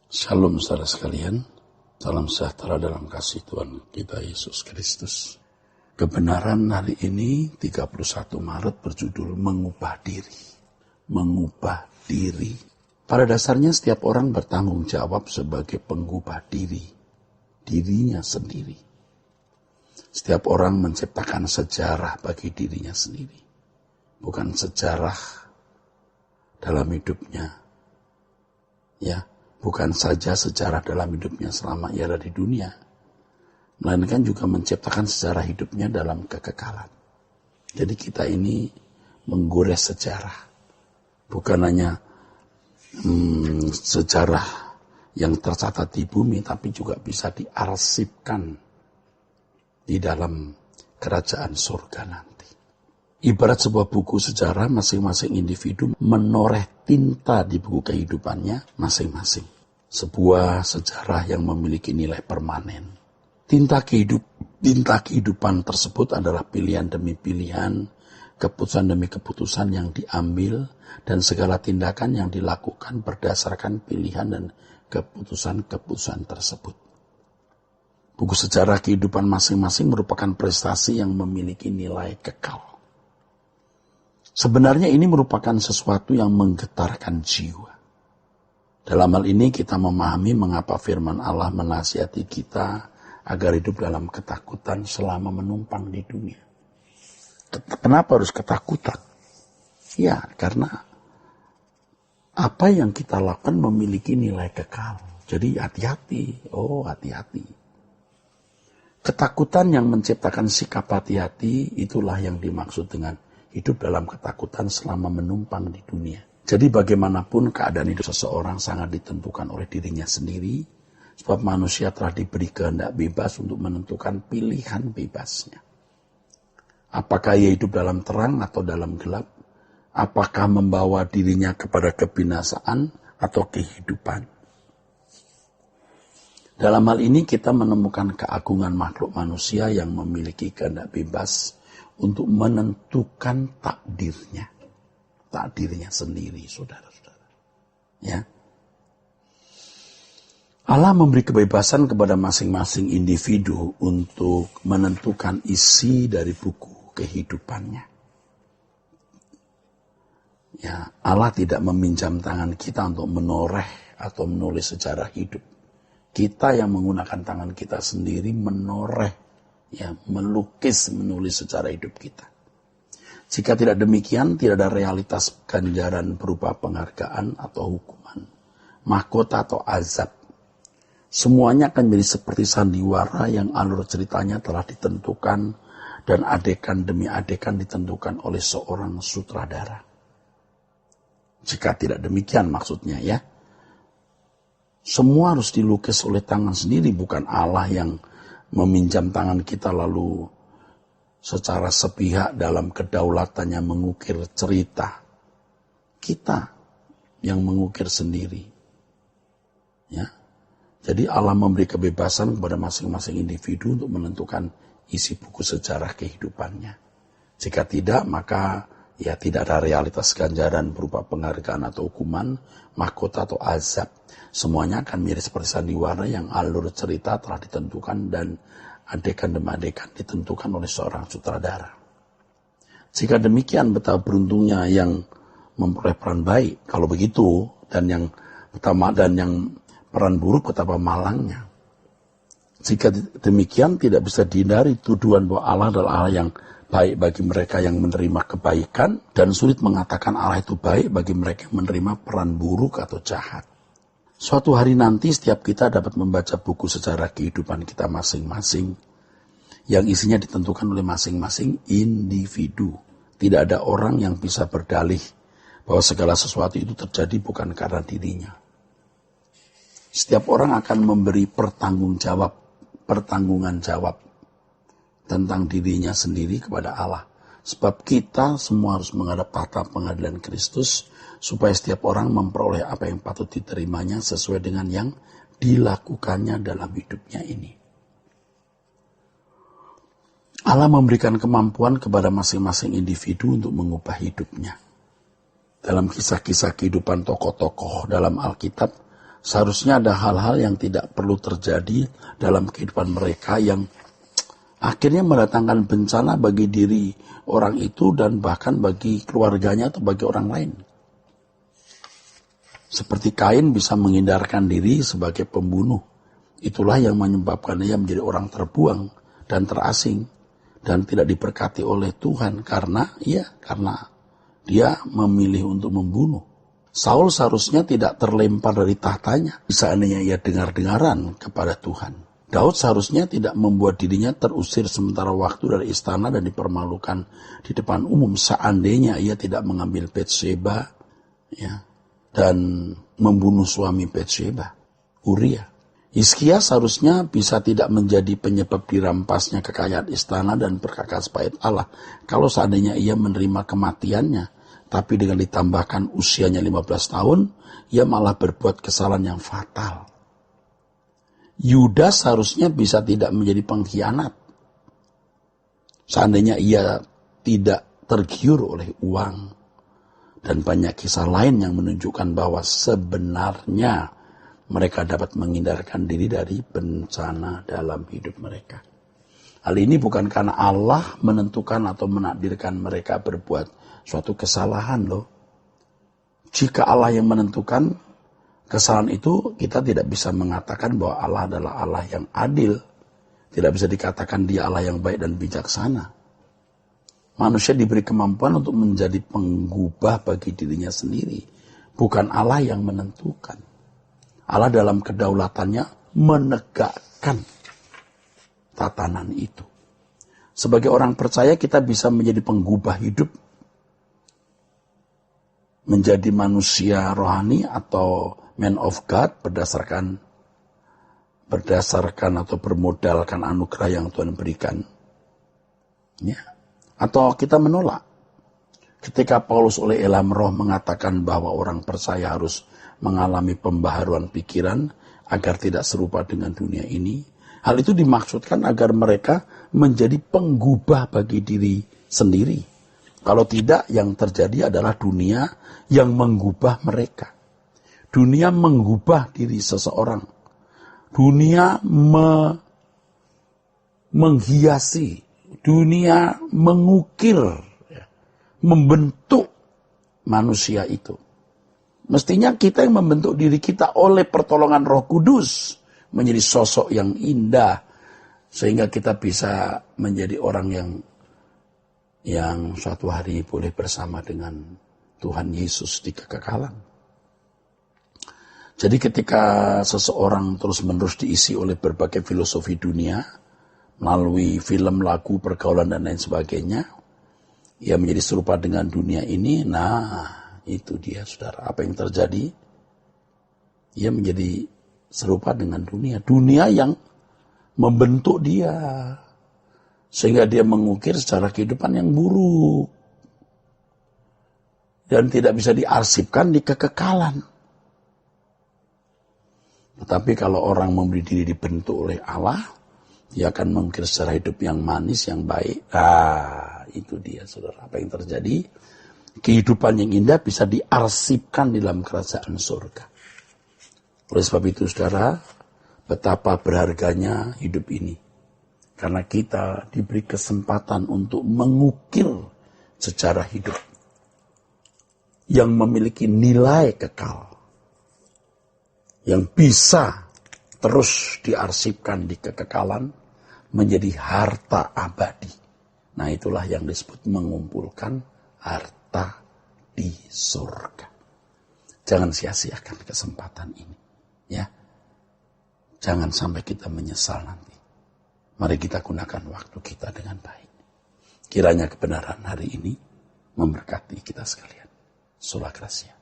Shalom saudara sekalian, salam sejahtera dalam kasih Tuhan kita Yesus Kristus. Kebenaran hari ini 31 Maret berjudul mengubah diri. Mengubah diri. Pada dasarnya setiap orang bertanggung jawab sebagai pengubah diri, dirinya sendiri. Setiap orang menciptakan sejarah bagi dirinya sendiri. Bukan sejarah dalam hidupnya. Ya. Bukan saja sejarah dalam hidupnya selama ia ada di dunia, melainkan juga menciptakan sejarah hidupnya dalam kekekalan. Jadi kita ini menggores sejarah, bukan hanya sejarah yang tercatat di bumi, tapi juga bisa diarsipkan di dalam kerajaan surga nanti. Ibarat sebuah buku sejarah, masing-masing individu menoreh tinta di buku kehidupannya masing-masing. Sebuah sejarah yang memiliki nilai permanen. Tinta kehidupan tersebut adalah pilihan demi pilihan, keputusan demi keputusan yang diambil, dan segala tindakan yang dilakukan berdasarkan pilihan dan keputusan-keputusan tersebut. Buku sejarah kehidupan masing-masing merupakan prestasi yang memiliki nilai kekal. Sebenarnya ini merupakan sesuatu yang menggetarkan jiwa. Dalam hal ini kita memahami mengapa firman Allah menasihati kita agar hidup dalam ketakutan selama menumpang di dunia. Kenapa harus ketakutan? Ya, karena apa yang kita lakukan memiliki nilai kekal. Jadi hati-hati, hati-hati. Ketakutan yang menciptakan sikap hati-hati itulah yang dimaksud dengan hidup dalam ketakutan selama menumpang di dunia. Jadi bagaimanapun keadaan hidup seseorang sangat ditentukan oleh dirinya sendiri, sebab manusia telah diberi kehendak bebas untuk menentukan pilihan bebasnya. Apakah ia hidup dalam terang atau dalam gelap? Apakah membawa dirinya kepada kebinasaan atau kehidupan? Dalam hal ini kita menemukan keagungan makhluk manusia yang memiliki kehendak bebas untuk menentukan takdirnya sendiri, saudara-saudara. Ya. Allah memberi kebebasan kepada masing-masing individu untuk menentukan isi dari buku kehidupannya. Ya, Allah tidak meminjam tangan kita untuk menoreh atau menulis sejarah hidup. Kita yang menggunakan tangan kita sendiri menoreh, ya, menulis sejarah hidup kita. Jika tidak demikian, tidak ada realitas ganjaran berupa penghargaan atau hukuman, mahkota atau azab. Semuanya akan menjadi seperti sandiwara yang alur ceritanya telah ditentukan dan adegan demi adegan ditentukan oleh seorang sutradara. Jika tidak demikian maksudnya, ya. Semua harus dilukis oleh tangan sendiri, bukan Allah yang meminjam tangan kita lalu secara sepihak dalam kedaulatannya mengukir cerita. Kita yang mengukir sendiri. Ya. Jadi Allah memberi kebebasan kepada masing-masing individu untuk menentukan isi buku sejarah kehidupannya. Jika tidak, maka ya tidak ada realitas ganjaran berupa penghargaan atau hukuman, mahkota atau azab. Semuanya akan menjadi seperti sandiwara yang alur cerita telah ditentukan dan adegan demi adegan ditentukan oleh seorang sutradara. Jika demikian, betapa beruntungnya yang memperoleh peran baik. Kalau begitu, dan yang peran buruk, betapa malangnya. Jika demikian, tidak bisa dihindari tuduhan bahwa Allah adalah Allah yang baik bagi mereka yang menerima kebaikan, dan sulit mengatakan Allah itu baik bagi mereka yang menerima peran buruk atau jahat. Suatu hari nanti setiap kita dapat membaca buku sejarah kehidupan kita masing-masing yang isinya ditentukan oleh masing-masing individu. Tidak ada orang yang bisa berdalih bahwa segala sesuatu itu terjadi bukan karena dirinya. Setiap orang akan memberi pertanggungan jawab tentang dirinya sendiri kepada Allah. Sebab kita semua harus menghadap tahta pengadilan Kristus, supaya setiap orang memperoleh apa yang patut diterimanya sesuai dengan yang dilakukannya dalam hidupnya ini. Allah memberikan kemampuan kepada masing-masing individu untuk mengubah hidupnya. Dalam kisah-kisah kehidupan tokoh-tokoh dalam Alkitab, Seharusnya ada hal-hal yang tidak perlu terjadi dalam kehidupan mereka yang akhirnya mendatangkan bencana bagi diri orang itu dan bahkan bagi keluarganya atau bagi orang lain. Seperti Kain bisa menghindarkan diri sebagai pembunuh. Itulah yang menyebabkan ia menjadi orang terbuang dan terasing dan tidak diberkati oleh Tuhan karena dia memilih untuk membunuh. Saul seharusnya tidak terlempar dari tahtanya, seandainya ia dengar-dengaran kepada Tuhan. Daud seharusnya tidak membuat dirinya terusir sementara waktu dari istana dan dipermalukan di depan umum, seandainya ia tidak mengambil Batsheba dan membunuh suami Batsheba, Uria. Hizkia seharusnya bisa tidak menjadi penyebab dirampasnya kekayaan istana dan perkakas bait Allah kalau seandainya ia menerima kematiannya. Tapi dengan ditambahkan usianya 15 tahun, ia malah berbuat kesalahan yang fatal. Yudas seharusnya bisa tidak menjadi pengkhianat. Seandainya ia tidak tergiur oleh uang. Dan banyak kisah lain yang menunjukkan bahwa sebenarnya mereka dapat menghindarkan diri dari bencana dalam hidup mereka. Hal ini bukan karena Allah menentukan atau menakdirkan mereka berbuat suatu kesalahan loh. Jika Allah yang menentukan kesalahan itu, kita tidak bisa mengatakan bahwa Allah adalah Allah yang adil. Tidak bisa dikatakan dia Allah yang baik dan bijaksana. Manusia diberi kemampuan untuk menjadi penggubah bagi dirinya sendiri. Bukan Allah yang menentukan. Allah dalam kedaulatannya menegakkan tatanan itu. Sebagai orang percaya kita bisa menjadi penggubah hidup, menjadi manusia rohani atau man of God berdasarkan atau bermodalkan anugerah yang Tuhan berikan. Ya. Atau kita menolak. Ketika Paulus oleh Elam Roh mengatakan bahwa orang percaya harus mengalami pembaharuan pikiran agar tidak serupa dengan dunia ini, hal itu dimaksudkan agar mereka menjadi penggubah bagi diri sendiri. Kalau tidak, yang terjadi adalah dunia yang menggubah mereka. Dunia menggubah diri seseorang. Dunia menghiasi. Dunia mengukir, membentuk manusia itu. Mestinya kita yang membentuk diri kita oleh pertolongan Roh Kudus menjadi sosok yang indah, sehingga kita bisa menjadi orang yang suatu hari boleh bersama dengan Tuhan Yesus di kekekalan. Jadi ketika seseorang terus-menerus diisi oleh berbagai filosofi dunia, melalui film, lagu, pergaulan, dan lain sebagainya, ia menjadi serupa dengan dunia ini. Nah, itu dia saudara. Apa yang terjadi? Ia menjadi serupa dengan dunia. Dunia yang membentuk dia. Sehingga dia mengukir secara kehidupan yang buruk. Dan tidak bisa diarsipkan di kekekalan. Tetapi kalau orang memberi diri dibentuk oleh Allah, dia akan mengukir secara hidup yang manis, yang baik. Itu dia saudara. Apa yang terjadi? Kehidupan yang indah bisa diarsipkan di dalam kerajaan surga. Oleh sebab itu saudara, betapa berharganya hidup ini. Karena kita diberi kesempatan untuk mengukir secara hidup yang memiliki nilai kekal. Yang bisa terus diarsipkan di kekekalan menjadi harta abadi. Nah, itulah yang disebut mengumpulkan harta di surga. Jangan sia-siakan kesempatan ini. Ya. Jangan sampai kita menyesal nanti. Mari kita gunakan waktu kita dengan baik. Kiranya kebenaran hari ini memberkati kita sekalian. Sola Gracia.